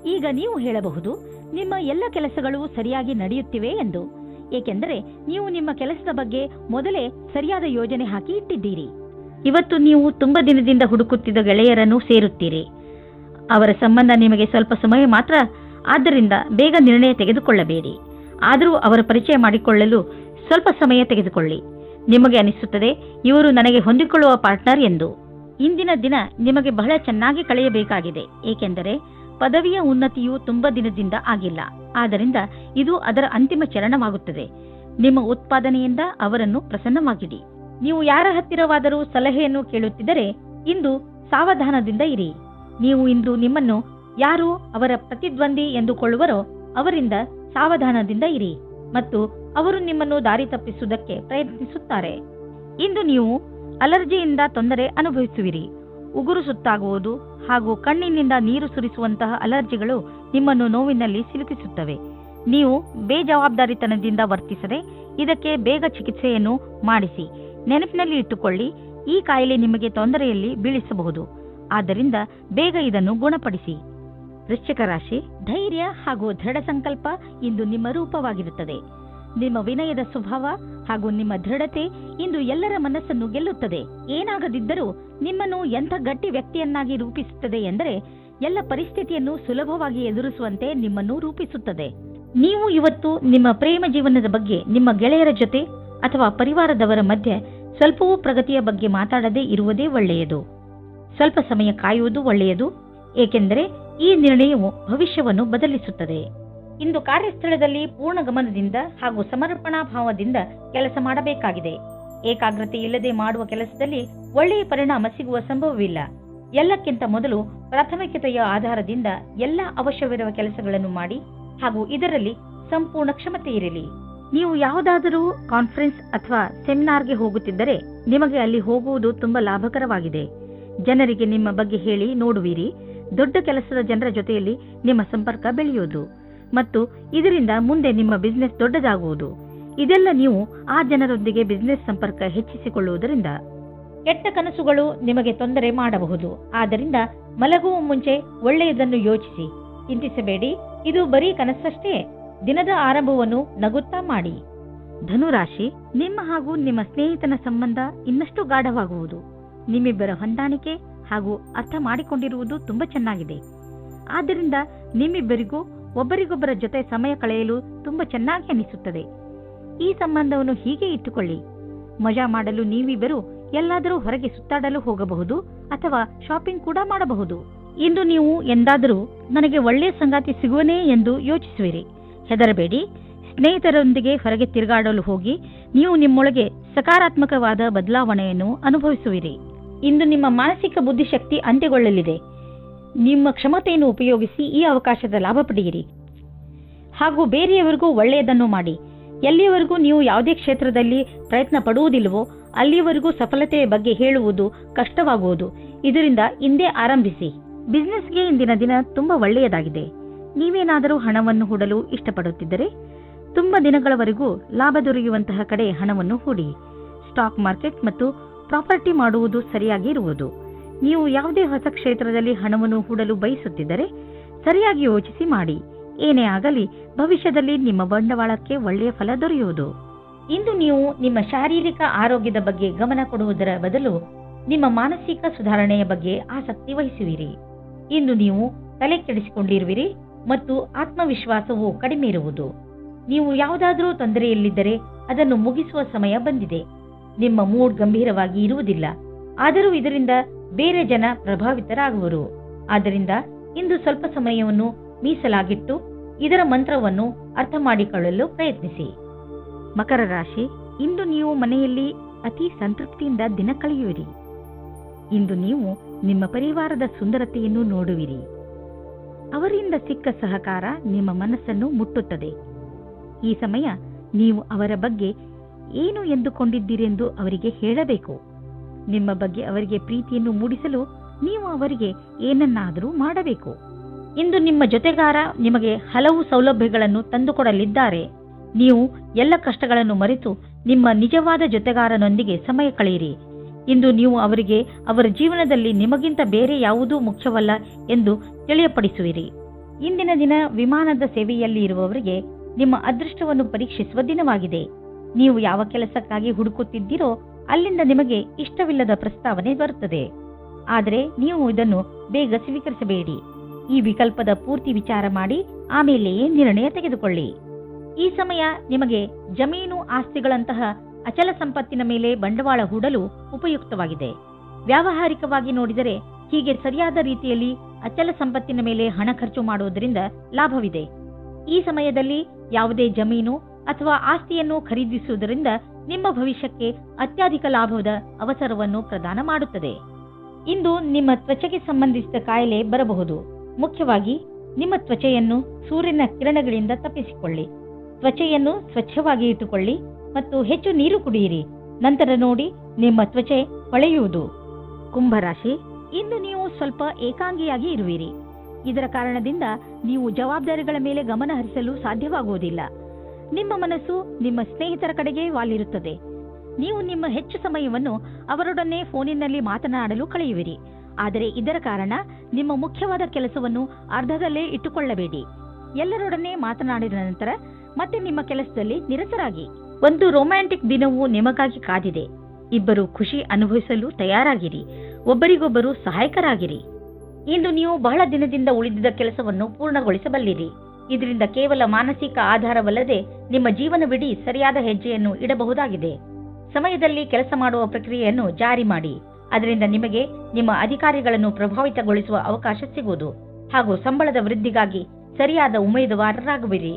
ಈಗ ನೀವು ಹೇಳಬಹುದು ನಿಮ್ಮ ಎಲ್ಲ ಕೆಲಸಗಳು ಸರಿಯಾಗಿ ನಡೆಯುತ್ತಿವೆ ಎಂದು. ಏಕೆಂದರೆ ನೀವು ನಿಮ್ಮ ಕೆಲಸದ ಬಗ್ಗೆ ಮೊದಲೇ ಸರಿಯಾದ ಯೋಜನೆ ಹಾಕಿ ಇಟ್ಟಿದ್ದೀರಿ. ಇವತ್ತು ನೀವು ತುಂಬಾ ದಿನದಿಂದ ಹುಡುಕುತ್ತಿದ್ದ ಗೆಳೆಯರನ್ನು ಸೇರುತ್ತೀರಿ. ಅವರ ಸಂಬಂಧ ನಿಮಗೆ ಸ್ವಲ್ಪ ಸಮಯ ಮಾತ್ರ, ಆದ್ದರಿಂದ ಬೇಗ ನಿರ್ಣಯ ತೆಗೆದುಕೊಳ್ಳಬೇಡಿ. ಆದರೂ ಅವರ ಪರಿಚಯ ಮಾಡಿಕೊಳ್ಳಲು ಸ್ವಲ್ಪ ಸಮಯ ತೆಗೆದುಕೊಳ್ಳಿ. ನಿಮಗೆ ಅನಿಸುತ್ತದೆ ಇವರು ನನಗೆ ಹೊಂದಿಕೊಳ್ಳುವ ಪಾರ್ಟ್ನರ್ ಎಂದು. ಇಂದಿನ ದಿನ ನಿಮಗೆ ಬಹಳ ಚೆನ್ನಾಗಿ ಕಳೆಯಬೇಕಾಗಿದೆ. ಏಕೆಂದರೆ ಪದವಿಯ ಉನ್ನತಿಯು ತುಂಬಾ ದಿನದಿಂದ ಆಗಿಲ್ಲ. ಆದ್ದರಿಂದ ಇದು ಅದರ ಅಂತಿಮ ಚರಣವಾಗುತ್ತದೆ. ನಿಮ್ಮ ಉತ್ಪಾದನೆಯಿಂದ ಅವರನ್ನು ಪ್ರಸನ್ನವಾಗಿಡಿ. ನೀವು ಯಾರ ಹತ್ತಿರವಾದರೂ ಸಲಹೆಯನ್ನು ಕೇಳುತ್ತಿದ್ದರೆ ಇಂದು ಸಾವಧಾನದಿಂದ ಇರಿ. ನೀವು ಇಂದು ನಿಮ್ಮನ್ನು ಯಾರು ಅವರ ಪ್ರತಿದ್ವಂದಿ ಎಂದುಕೊಳ್ಳುವರೋ ಅವರಿಂದ ಸಾವಧಾನದಿಂದ ಇರಿ ಮತ್ತು ಅವರು ನಿಮ್ಮನ್ನು ದಾರಿ ತಪ್ಪಿಸುವುದಕ್ಕೆ ಪ್ರಯತ್ನಿಸುತ್ತಾರೆ. ಇಂದು ನೀವು ಅಲರ್ಜಿಯಿಂದ ತೊಂದರೆ ಅನುಭವಿಸುವಿರಿ. ಉಗುರು ಸುತ್ತಾಗುವುದು ಹಾಗೂ ಕಣ್ಣಿನಿಂದ ನೀರು ಸುರಿಸುವಂತಹ ಅಲರ್ಜಿಗಳು ನಿಮ್ಮನ್ನು ನೋವಿನಲ್ಲಿ ಸಿಲುಕಿಸುತ್ತವೆ. ನೀವು ಬೇಜವಾಬ್ದಾರಿತನದಿಂದ ವರ್ತಿಸದೆ ಇದಕ್ಕೆ ಬೇಗ ಚಿಕಿತ್ಸೆಯನ್ನು ಮಾಡಿಸಿ. ನೆನಪಿನಲ್ಲಿ ಇಟ್ಟುಕೊಳ್ಳಿ, ಈ ಕಾಯಿಲೆ ನಿಮಗೆ ತೊಂದರೆಯಲ್ಲಿ ಬೀಳಿಸಬಹುದು. ಆದ್ದರಿಂದ ಬೇಗ ಇದನ್ನು ಗುಣಪಡಿಸಿ. ವೃಶ್ಚಿಕ ರಾಶಿ, ಧೈರ್ಯ ಹಾಗೂ ದೃಢ ಸಂಕಲ್ಪ ಇಂದು ನಿಮ್ಮ ರೂಪವಾಗಿರುತ್ತದೆ. ನಿಮ್ಮ ವಿನಯದ ಸ್ವಭಾವ ಹಾಗೂ ನಿಮ್ಮ ದೃಢತೆ ಇಂದು ಎಲ್ಲರ ಮನಸ್ಸನ್ನು ಗೆಲ್ಲುತ್ತದೆ. ಏನಾಗದಿದ್ದರೂ ನಿಮ್ಮನ್ನು ಎಂಥ ಗಟ್ಟಿ ವ್ಯಕ್ತಿಯನ್ನಾಗಿ ರೂಪಿಸುತ್ತದೆ ಎಂದರೆ ಎಲ್ಲ ಪರಿಸ್ಥಿತಿಯನ್ನು ಸುಲಭವಾಗಿ ಎದುರಿಸುವಂತೆ ನಿಮ್ಮನ್ನು ರೂಪಿಸುತ್ತದೆ. ನೀವು ಇವತ್ತು ನಿಮ್ಮ ಪ್ರೇಮ ಜೀವನದ ಬಗ್ಗೆ ನಿಮ್ಮ ಗೆಳೆಯರ ಜೊತೆ ಅಥವಾ ಪರಿವಾರದವರ ಮಧ್ಯೆ ಸ್ವಲ್ಪವೂ ಪ್ರಗತಿಯ ಬಗ್ಗೆ ಮಾತಾಡದೇ ಇರುವುದೇ ಒಳ್ಳೆಯದು. ಸ್ವಲ್ಪ ಸಮಯ ಕಾಯುವುದು ಒಳ್ಳೆಯದು, ಏಕೆಂದರೆ ಈ ನಿರ್ಣಯವು ಭವಿಷ್ಯವನ್ನು ಬದಲಿಸುತ್ತದೆ. ಇಂದು ಕಾರ್ಯಸ್ಥಳದಲ್ಲಿ ಪೂರ್ಣ ಗಮನದಿಂದ ಹಾಗೂ ಸಮರ್ಪಣಾ ಭಾವದಿಂದ ಕೆಲಸ ಮಾಡಬೇಕಾಗಿದೆ. ಏಕಾಗ್ರತೆ ಇಲ್ಲದೆ ಮಾಡುವ ಕೆಲಸದಲ್ಲಿ ಒಳ್ಳೆಯ ಪರಿಣಾಮ ಸಿಗುವ ಸಂಭವವಿಲ್ಲ. ಎಲ್ಲಕ್ಕಿಂತ ಮೊದಲು ಪ್ರಾಥಮಿಕತೆಯ ಆಧಾರದಿಂದ ಎಲ್ಲ ಅವಶ್ಯವಿರುವ ಕೆಲಸಗಳನ್ನು ಮಾಡಿ ಹಾಗೂ ಇದರಲ್ಲಿ ಸಂಪೂರ್ಣ ಕ್ಷಮತೆ ಇರಲಿ. ನೀವು ಯಾವುದಾದರೂ ಕಾನ್ಫರೆನ್ಸ್ ಅಥವಾ ಸೆಮಿನಾರ್ಗೆ ಹೋಗುತ್ತಿದ್ದರೆ ನಿಮಗೆ ಅಲ್ಲಿ ಹೋಗುವುದು ತುಂಬಾ ಲಾಭಕರವಾಗಿದೆ. ಜನರಿಗೆ ನಿಮ್ಮ ಬಗ್ಗೆ ಹೇಳಿ ನೋಡುವಿರಿ. ದೊಡ್ಡ ಕೆಲಸದ ಜನರ ಜೊತೆಯಲ್ಲಿ ನಿಮ್ಮ ಸಂಪರ್ಕ ಬೆಳೆಯುವುದು ಮತ್ತು ಇದರಿಂದ ಮುಂದೆ ನಿಮ್ಮ ಬಿಸಿನೆಸ್ ದೊಡ್ಡದಾಗುವುದು. ಇದೆಲ್ಲ ನೀವು ಆ ಜನರೊಂದಿಗೆ ಬಿಸಿನೆಸ್ ಸಂಪರ್ಕ ಹೆಚ್ಚಿಸಿಕೊಳ್ಳುವುದರಿಂದ. ಕೆಟ್ಟ ಕನಸುಗಳು ನಿಮಗೆ ತೊಂದರೆ ಮಾಡಬಹುದು. ಆದ್ದರಿಂದ ಮಲಗುವ ಮುಂಚೆ ಒಳ್ಳೆಯದನ್ನು ಯೋಚಿಸಿ. ಚಿಂತಿಸಬೇಡಿ, ಇದು ಬರೀ ಕನಸಷ್ಟೇ. ದಿನದ ಆರಂಭವನ್ನು ನಗುತ್ತಾ ಮಾಡಿ. ಧನುರಾಶಿ, ನಿಮ್ಮ ಹಾಗೂ ನಿಮ್ಮ ಸ್ನೇಹಿತನ ಸಂಬಂಧ ಇನ್ನಷ್ಟು ಗಾಢವಾಗುವುದು. ನಿಮ್ಮಿಬ್ಬರ ಹೊಂದಾಣಿಕೆ ಹಾಗೂ ಅರ್ಥ ಮಾಡಿಕೊಂಡಿರುವುದು ತುಂಬಾ ಚೆನ್ನಾಗಿದೆ. ಆದ್ದರಿಂದ ನಿಮ್ಮಿಬ್ಬರಿಗೂ ಒಬ್ಬರಿಗೊಬ್ಬರ ಜೊತೆ ಸಮಯ ಕಳೆಯಲು ತುಂಬಾ ಚೆನ್ನಾಗಿ ಅನಿಸುತ್ತದೆ. ಈ ಸಂಬಂಧವನ್ನು ಹೀಗೆ ಇಟ್ಟುಕೊಳ್ಳಿ. ಮಜಾ ಮಾಡಲು ನೀವಿಬ್ಬರು ಎಲ್ಲಾದರೂ ಹೊರಗೆ ಸುತ್ತಾಡಲು ಹೋಗಬಹುದು ಅಥವಾ ಶಾಪಿಂಗ್ ಕೂಡ ಮಾಡಬಹುದು. ಇಂದು ನೀವು ಎಂದಾದರೂ ನನಗೆ ಒಳ್ಳೆಯ ಸಂಗಾತಿ ಸಿಗುವನೇ ಎಂದು ಯೋಚಿಸುವಿರಿ. ಹೆದರಬೇಡಿ. ಸ್ನೇಹಿತರೊಂದಿಗೆ ಹೊರಗೆ ತಿರುಗಾಡಲು ಹೋಗಿ ನೀವು ನಿಮ್ಮೊಳಗೆ ಸಕಾರಾತ್ಮಕವಾದ ಬದಲಾವಣೆಯನ್ನು ಅನುಭವಿಸುವಿರಿ. ಇಂದು ನಿಮ್ಮ ಮಾನಸಿಕ ಬುದ್ಧಿಶಕ್ತಿ ಅಂತ್ಯಗೊಳ್ಳಲಿದೆ. ನಿಮ್ಮ ಕ್ಷಮತೆಯನ್ನು ಉಪಯೋಗಿಸಿ ಈ ಅವಕಾಶದ ಲಾಭ ಪಡೆಯಿರಿ ಹಾಗೂ ಬೇರೆಯವರಿಗೂ ಒಳ್ಳೆಯದನ್ನು ಮಾಡಿ. ಎಲ್ಲಿಯವರೆಗೂ ನೀವು ಯಾವುದೇ ಕ್ಷೇತ್ರದಲ್ಲಿ ಪ್ರಯತ್ನ ಪಡುವುದಿಲ್ಲವೋ ಅಲ್ಲಿಯವರೆಗೂ ಸಫಲತೆಯ ಬಗ್ಗೆ ಹೇಳುವುದು ಕಷ್ಟವಾಗುವುದು. ಇದರಿಂದ ಇಂದೇ ಆರಂಭಿಸಿ. ಬಿಸಿನೆಸ್ಗೆ ಇಂದಿನ ದಿನ ತುಂಬಾ ಒಳ್ಳೆಯದಾಗಿದೆ. ನೀವೇನಾದರೂ ಹಣವನ್ನು ಹೂಡಲು ಇಷ್ಟಪಡುತ್ತಿದ್ದರೆ ತುಂಬಾ ದಿನಗಳವರೆಗೂ ಲಾಭ ದೊರೆಯುವಂತಹ ಕಡೆ ಹಣವನ್ನು ಹೂಡಿ. ಸ್ಟಾಕ್ ಮಾರ್ಕೆಟ್ ಮತ್ತು ಪ್ರಾಪರ್ಟಿ ಮಾಡುವುದು ಸರಿಯಾಗಿ ಇರುವುದು. ನೀವು ಯಾವುದೇ ಹೊಸ ಕ್ಷೇತ್ರದಲ್ಲಿ ಹಣವನ್ನು ಹೂಡಲು ಬಯಸುತ್ತಿದ್ದರೆ ಸರಿಯಾಗಿ ಯೋಚಿಸಿ ಮಾಡಿ. ಏನೇ ಆಗಲಿ ಭವಿಷ್ಯದಲ್ಲಿ ನಿಮ್ಮ ಬಂಡವಾಳಕ್ಕೆ ಒಳ್ಳೆಯ ಫಲ ದೊರೆಯುವುದು. ಇಂದು ನೀವು ನಿಮ್ಮ ಶಾರೀರಿಕ ಆರೋಗ್ಯದ ಬಗ್ಗೆ ಗಮನ ಕೊಡುವುದರ ಬದಲು ನಿಮ್ಮ ಮಾನಸಿಕ ಸುಧಾರಣೆಯ ಬಗ್ಗೆ ಆಸಕ್ತಿ ವಹಿಸುವಿರಿ. ಇಂದು ನೀವು ತಲೆ ಕೆಡಿಸಿಕೊಂಡಿರುವಿರಿ ಮತ್ತು ಆತ್ಮವಿಶ್ವಾಸವು ಕಡಿಮೆ ಇರುವುದು. ನೀವು ಯಾವುದಾದರೂ ತೊಂದರೆಯಲ್ಲಿದ್ದರೆ ಅದನ್ನು ಮುಗಿಸುವ ಸಮಯ ಬಂದಿದೆ. ನಿಮ್ಮ ಮೂಡ್ ಗಂಭೀರವಾಗಿ ಇರುವುದಿಲ್ಲ, ಆದರೂ ಇದರಿಂದ ಬೇರೆ ಜನ ಪ್ರಭಾವಿತರಾಗುವರು. ಆದ್ದರಿಂದ ಇಂದು ಸ್ವಲ್ಪ ಸಮಯವನ್ನು ಮೀಸಲಾಗಿಟ್ಟು ಇದರ ಮಂತ್ರವನ್ನು ಅರ್ಥ ಮಾಡಿಕೊಳ್ಳಲು ಪ್ರಯತ್ನಿಸಿ. ಮಕರ ರಾಶಿ, ಇಂದು ನೀವು ಮನೆಯಲ್ಲಿ ಅತಿ ಸಂತೃಪ್ತಿಯಿಂದ ದಿನ ಕಳೆಯುವಿರಿ. ಇಂದು ನೀವು ನಿಮ್ಮ ಪರಿವಾರದ ಸುಂದರತೆಯನ್ನು ನೋಡುವಿರಿ. ಅವರಿಂದ ಸಿಕ್ಕ ಸಹಕಾರ ನಿಮ್ಮ ಮನಸ್ಸನ್ನು ಮುಟ್ಟುತ್ತದೆ. ಈ ಸಮಯ ನೀವು ಅವರ ಬಗ್ಗೆ ಏನು ಎಂದುಕೊಂಡಿದ್ದೀರೆಂದು ಅವರಿಗೆ ಹೇಳಬೇಕು. ನಿಮ್ಮ ಬಗ್ಗೆ ಅವರಿಗೆ ಪ್ರೀತಿಯನ್ನು ಮೂಡಿಸಲು ನೀವು ಅವರಿಗೆ ಏನನ್ನಾದರೂ ಮಾಡಬೇಕು. ಇಂದು ನಿಮ್ಮ ಜೊತೆಗಾರ ನಿಮಗೆ ಹಲವು ಸೌಲಭ್ಯಗಳನ್ನು ತಂದುಕೊಡಲಿದ್ದಾರೆ. ನೀವು ಎಲ್ಲ ಕಷ್ಟಗಳನ್ನು ಮರೆತು ನಿಮ್ಮ ನಿಜವಾದ ಜೊತೆಗಾರನೊಂದಿಗೆ ಸಮಯ ಕಳೆಯಿರಿ. ಇಂದು ನೀವು ಅವರಿಗೆ ಅವರ ಜೀವನದಲ್ಲಿ ನಿಮಗಿಂತ ಬೇರೆ ಯಾವುದೂ ಮುಖ್ಯವಲ್ಲ ಎಂದು ತಿಳಿಯಪಡಿಸುವಿರಿ. ಇಂದಿನ ದಿನ ವಿಮಾನದ ಸೇವೆಯಲ್ಲಿ ಇರುವವರಿಗೆ ನಿಮ್ಮ ಅದೃಷ್ಟವನ್ನು ಪರೀಕ್ಷಿಸುವ ದಿನವಾಗಿದೆ. ನೀವು ಯಾವ ಕೆಲಸಕ್ಕಾಗಿ ಹುಡುಕುತ್ತಿದ್ದೀರೋ ಅಲ್ಲಿಂದ ನಿಮಗೆ ಇಷ್ಟವಿಲ್ಲದ ಪ್ರಸ್ತಾವನೆ ಬರುತ್ತದೆ. ಆದರೆ ನೀವು ಇದನ್ನು ಬೇಗ ಸ್ವೀಕರಿಸಬೇಡಿ. ಈ ವಿಕಲ್ಪದ ಪೂರ್ತಿ ವಿಚಾರ ಮಾಡಿ ಆಮೇಲೆಯೇ ನಿರ್ಣಯ ತೆಗೆದುಕೊಳ್ಳಿ. ಈ ಸಮಯ ನಿಮಗೆ ಜಮೀನು ಆಸ್ತಿಗಳಂತಹ ಅಚಲ ಸಂಪತ್ತಿನ ಮೇಲೆ ಬಂಡವಾಳ ಹೂಡಲು ಉಪಯುಕ್ತವಾಗಿದೆ. ವ್ಯಾವಹಾರಿಕವಾಗಿ ನೋಡಿದರೆ ಹೀಗೆ ಸರಿಯಾದ ರೀತಿಯಲ್ಲಿ ಅಚಲ ಸಂಪತ್ತಿನ ಮೇಲೆ ಹಣ ಖರ್ಚು ಮಾಡುವುದರಿಂದ ಲಾಭವಿದೆ. ಈ ಸಮಯದಲ್ಲಿ ಯಾವುದೇ ಜಮೀನು ಅಥವಾ ಆಸ್ತಿಯನ್ನು ಖರೀದಿಸುವುದರಿಂದ ನಿಮ್ಮ ಭವಿಷ್ಯಕ್ಕೆ ಅತ್ಯಧಿಕ ಲಾಭದ ಅವಸರವನ್ನು ಪ್ರದಾನ ಮಾಡುತ್ತದೆ. ಇಂದು ನಿಮ್ಮ ತ್ವಚೆಗೆ ಸಂಬಂಧಿಸಿದ ಕಾಯಿಲೆ ಬರಬಹುದು. ಮುಖ್ಯವಾಗಿ ನಿಮ್ಮ ತ್ವಚೆಯನ್ನು ಸೂರ್ಯನ ಕಿರಣಗಳಿಂದ ತಪ್ಪಿಸಿಕೊಳ್ಳಿ. ತ್ವಚೆಯನ್ನು ಸ್ವಚ್ಛವಾಗಿ ಇಟ್ಟುಕೊಳ್ಳಿ ಮತ್ತು ಹೆಚ್ಚು ನೀರು ಕುಡಿಯಿರಿ. ನಂತರ ನೋಡಿ ನಿಮ್ಮ ತ್ವಚೆ ಹೊಳೆಯುವುದು. ಕುಂಭರಾಶಿ, ಇಂದು ನೀವು ಸ್ವಲ್ಪ ಏಕಾಂಗಿಯಾಗಿ ಇರುವಿರಿ. ಇದರ ಕಾರಣದಿಂದ ನೀವು ಜವಾಬ್ದಾರಿಗಳ ಮೇಲೆ ಗಮನ ಹರಿಸಲು ಸಾಧ್ಯವಾಗುವುದಿಲ್ಲ. ನಿಮ್ಮ ಮನಸ್ಸು ನಿಮ್ಮ ಸ್ನೇಹಿತರ ಕಡೆಗೆ ವಾಲಿರುತ್ತದೆ. ನೀವು ನಿಮ್ಮ ಹೆಚ್ಚು ಸಮಯವನ್ನು ಅವರೊಡನೆ ಫೋನಿನಲ್ಲಿ ಮಾತನಾಡಲು ಕಳೆಯುವಿರಿ. ಆದರೆ ಇದರ ಕಾರಣ ನಿಮ್ಮ ಮುಖ್ಯವಾದ ಕೆಲಸವನ್ನು ಅರ್ಧದಲ್ಲೇ ಇಟ್ಟುಕೊಳ್ಳಬೇಡಿ. ಎಲ್ಲರೊಡನೆ ಮಾತನಾಡಿದ ನಂತರ ಮತ್ತೆ ನಿಮ್ಮ ಕೆಲಸದಲ್ಲಿ ನಿರತರಾಗಿ. ಒಂದು ರೊಮ್ಯಾಂಟಿಕ್ ದಿನವೂ ನಿಮಗಾಗಿ ಕಾದಿದೆ. ಇಬ್ಬರು ಖುಷಿ ಅನುಭವಿಸಲು ತಯಾರಾಗಿರಿ. ಒಬ್ಬರಿಗೊಬ್ಬರು ಸಹಾಯಕರಾಗಿರಿ. ಇಂದು ನೀವು ಬಹಳ ದಿನದಿಂದ ಉಳಿದಿದ್ದ ಕೆಲಸವನ್ನು ಪೂರ್ಣಗೊಳಿಸಬಲ್ಲಿರಿ. ಇದರಿಂದ ಕೇವಲ ಮಾನಸಿಕ ಆಧಾರವಲ್ಲದೆ ನಿಮ್ಮ ಜೀವನವಿಡೀ ಸರಿಯಾದ ಹೆಜ್ಜೆಯನ್ನು ಇಡಬಹುದಾಗಿದೆ. ಸಮಯದಲ್ಲಿ ಕೆಲಸ ಮಾಡುವ ಪ್ರಕ್ರಿಯೆಯನ್ನು ಜಾರಿ ಮಾಡಿ. ಅದರಿಂದ ನಿಮಗೆ ನಿಮ್ಮ ಅಧಿಕಾರಿಗಳನ್ನು ಪ್ರಭಾವಿತಗೊಳಿಸುವ ಅವಕಾಶ ಸಿಗುವುದು ಹಾಗೂ ಸಂಬಳದ ವೃದ್ಧಿಗಾಗಿ ಸರಿಯಾದ ಉಮೇದುವಾರರಾಗುವಿರಿ.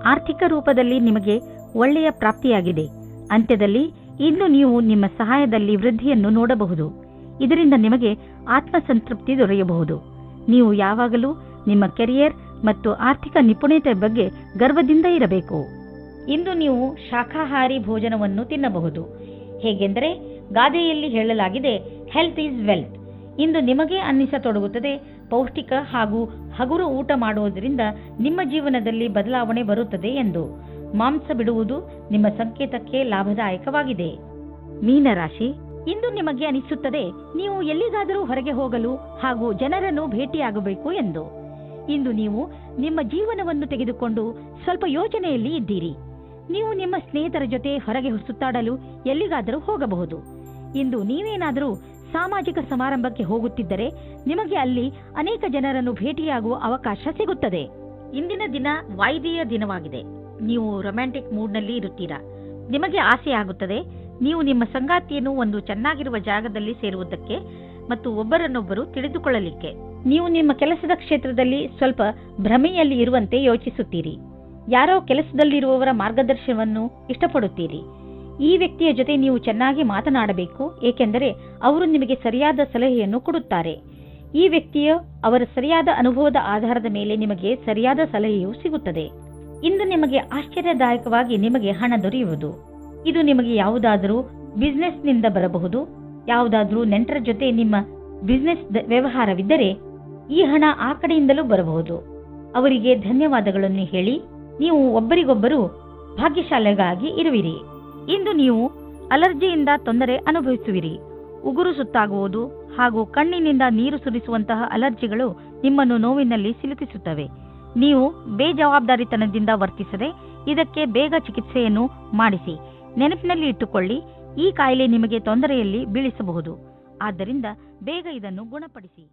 ಆರ್ಥಿಕ ರೂಪದಲ್ಲಿ ನಿಮಗೆ ಒಳ್ಳೆಯ ಪ್ರಾಪ್ತಿಯಾಗಿದೆ. ಅಂತ್ಯದಲ್ಲಿ ಇಂದು ನೀವು ನಿಮ್ಮ ಸಹಾಯದಲ್ಲಿ ವೃದ್ಧಿಯನ್ನು ನೋಡಬಹುದು. ಇದರಿಂದ ನಿಮಗೆ ಆತ್ಮಸಂತೃಪ್ತಿ ದೊರೆಯಬಹುದು. ನೀವು ಯಾವಾಗಲೂ ನಿಮ್ಮ ಕೆರಿಯರ್ ಮತ್ತು ಆರ್ಥಿಕ ನಿಪುಣತೆ ಬಗ್ಗೆ ಗರ್ವದಿಂದ ಇರಬೇಕು. ಇಂದು ನೀವು ಶಾಖಾಹಾರಿ ಭೋಜನವನ್ನು ತಿನ್ನಬಹುದು. ಹೇಗೆಂದರೆ ಗಾದೆಯಲ್ಲಿ ಹೇಳಲಾಗಿದೆ, ಹೆಲ್ತ್ ಈಸ್ ವೆಲ್ತ್. ಇಂದು ನಿಮಗೆ ಅನ್ನಿಸತೊಡಗುತ್ತದೆ, ಪೌಷ್ಟಿಕ ಹಾಗೂ ಹಗುರ ಊಟ ಮಾಡುವುದರಿಂದ ನಿಮ್ಮ ಜೀವನದಲ್ಲಿ ಬದಲಾವಣೆ ಬರುತ್ತದೆ ಎಂದು. ಮಾಂಸ ಬಿಡುವುದು ನಿಮ್ಮ ಸಂಕೇತಕ್ಕೆ ಲಾಭದಾಯಕವಾಗಿದೆ. ಮೀನರಾಶಿ, ಇಂದು ನಿಮಗೆ ಅನಿಸುತ್ತದೆ ನೀವು ಎಲ್ಲಿಗಾದರೂ ಹೊರಗೆ ಹೋಗಲು ಹಾಗೂ ಜನರನ್ನು ಭೇಟಿಯಾಗಬೇಕು ಎಂದು. ಇಂದು ನೀವು ನಿಮ್ಮ ಜೀವನವನ್ನು ತೆಗೆದುಕೊಂಡು ಸ್ವಲ್ಪ ಯೋಚನೆಯಲ್ಲಿ ಇದ್ದೀರಿ. ನೀವು ನಿಮ್ಮ ಸ್ನೇಹಿತರ ಜೊತೆ ಹೊರಗೆ ಸುತ್ತಾಡಲು ಎಲ್ಲಿಗಾದರೂ ಹೋಗಬಹುದು. ಇಂದು ನೀವೇನಾದರೂ ಸಾಮಾಜಿಕ ಸಮಾರಂಭಕ್ಕೆ ಹೋಗುತ್ತಿದ್ದರೆ ನಿಮಗೆ ಅಲ್ಲಿ ಅನೇಕ ಜನರನ್ನು ಭೇಟಿಯಾಗುವ ಅವಕಾಶ ಸಿಗುತ್ತದೆ. ಇಂದಿನ ದಿನ ವಾಯ್ದೆಯ ದಿನವಾಗಿದೆ. ನೀವು ರೊಮ್ಯಾಂಟಿಕ್ ಮೂಡ್ನಲ್ಲಿ ಇರುತ್ತೀರಾ. ನಿಮಗೆ ಆಸೆ ಆಗುತ್ತದೆ ನೀವು ನಿಮ್ಮ ಸಂಗಾತಿಯನ್ನು ಒಂದು ಚೆನ್ನಾಗಿರುವ ಜಾಗದಲ್ಲಿ ಸೇರುವುದಕ್ಕೆ ಮತ್ತು ಒಬ್ಬರನ್ನೊಬ್ಬರು ತಿಳಿದುಕೊಳ್ಳಲಿಕ್ಕೆ. ನೀವು ನಿಮ್ಮ ಕೆಲಸದ ಕ್ಷೇತ್ರದಲ್ಲಿ ಸ್ವಲ್ಪ ಭ್ರಮೆಯಲ್ಲಿ ಇರುವಂತೆ ಯೋಚಿಸುತ್ತೀರಿ. ಯಾರೋ ಕೆಲಸದಲ್ಲಿರುವವರ ಮಾರ್ಗದರ್ಶನವನ್ನು ಇಷ್ಟಪಡುತ್ತೀರಿ. ಈ ವ್ಯಕ್ತಿಯ ಜೊತೆ ನೀವು ಚೆನ್ನಾಗಿ ಮಾತನಾಡಬೇಕು, ಏಕೆಂದರೆ ಅವರು ನಿಮಗೆ ಸರಿಯಾದ ಸಲಹೆಯನ್ನು ಕೊಡುತ್ತಾರೆ. ಈ ವ್ಯಕ್ತಿಯ ಅವರ ಸರಿಯಾದ ಅನುಭವದ ಆಧಾರದ ಮೇಲೆ ನಿಮಗೆ ಸರಿಯಾದ ಸಲಹೆಯೂ ಸಿಗುತ್ತದೆ. ಇಂದು ನಿಮಗೆ ಆಶ್ಚರ್ಯದಾಯಕವಾಗಿ ನಿಮಗೆ ಹಣ ದೊರೆಯುವುದು. ಇದು ನಿಮಗೆ ಯಾವುದಾದರೂ ಬಿಸ್ನೆಸ್ನಿಂದ ಬರಬಹುದು. ಯಾವುದಾದ್ರೂ ನೆಂಟರ ಜೊತೆ ನಿಮ್ಮ ಬಿಸ್ನೆಸ್ ವ್ಯವಹಾರವಿದ್ದರೆ ಈ ಹಣ ಆ ಕಡೆಯಿಂದಲೂ ಬರಬಹುದು. ಅವರಿಗೆ ಧನ್ಯವಾದಗಳನ್ನು ಹೇಳಿ ನೀವು ಒಬ್ಬರಿಗೊಬ್ಬರು ಭಾಗ್ಯಶಾಲಿಗಳಾಗಿ ಇರುವಿರಿ. ಇಂದು ನೀವು ಅಲರ್ಜಿಯಿಂದ ತೊಂದರೆ ಅನುಭವಿಸುವಿರಿ. ಉಗುರು ಸುತ್ತಾಗುವುದು ಹಾಗೂ ಕಣ್ಣಿನಿಂದ ನೀರು ಸುರಿಸುವಂತಹ ಅಲರ್ಜಿಗಳು ನಿಮ್ಮನ್ನು ನೋವಿನಲ್ಲಿ ಸಿಲುಕಿಸುತ್ತವೆ. ನೀವು ಬೇಜವಾಬ್ದಾರಿತನದಿಂದ ವರ್ತಿಸದೆ ಇದಕ್ಕೆ ಬೇಗ ಚಿಕಿತ್ಸೆಯನ್ನು ಮಾಡಿಸಿ. ನೆನಪಿನಲ್ಲಿ ಇಟ್ಟುಕೊಳ್ಳಿ, ಈ ಕಾಯಿಲೆ ನಿಮಗೆ ತೊಂದರೆಯಲ್ಲಿ ಬೀಳಿಸಬಹುದು. ಆದ್ದರಿಂದ ಬೇಗ ಇದನ್ನು ಗುಣಪಡಿಸಿ.